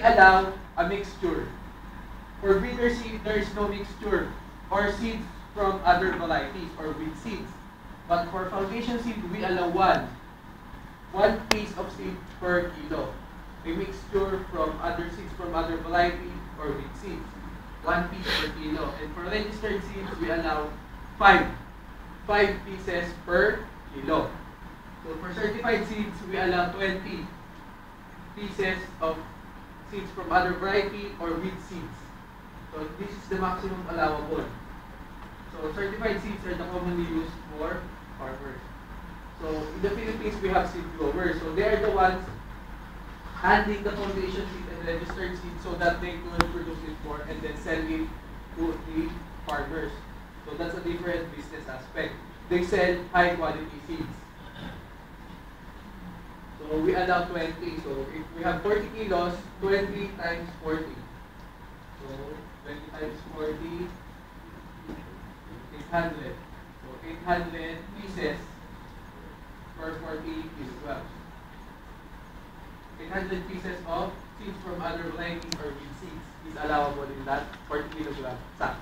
allow a mixture. For breeder seed, there is no mixture or seeds from other varieties or with seeds. But for foundation seed, we allow one piece of seed per kilo. A mixture from other seeds from other variety or with seeds. 1 piece per kilo. And for registered seeds, we allow 5 pieces per kilo. So for certified seeds, we allow 20 pieces of seeds from other variety or with seeds. So this is the maximum allowable. So certified seeds are the commonly used for farmers. So in the Philippines, we have seed growers. So they are the ones handling the foundation seed and registered seed so that they could produce it more and then sell it to the farmers. So that's a different business aspect. They sell high quality seeds. So we allow 20. So if we have 40 kilos, 20 times 40. So 20 times 40, 800. So 800 pieces per 40 kilograms. 800 pieces of seeds from other varieties or with seeds is allowable in that 40 kilogram sack.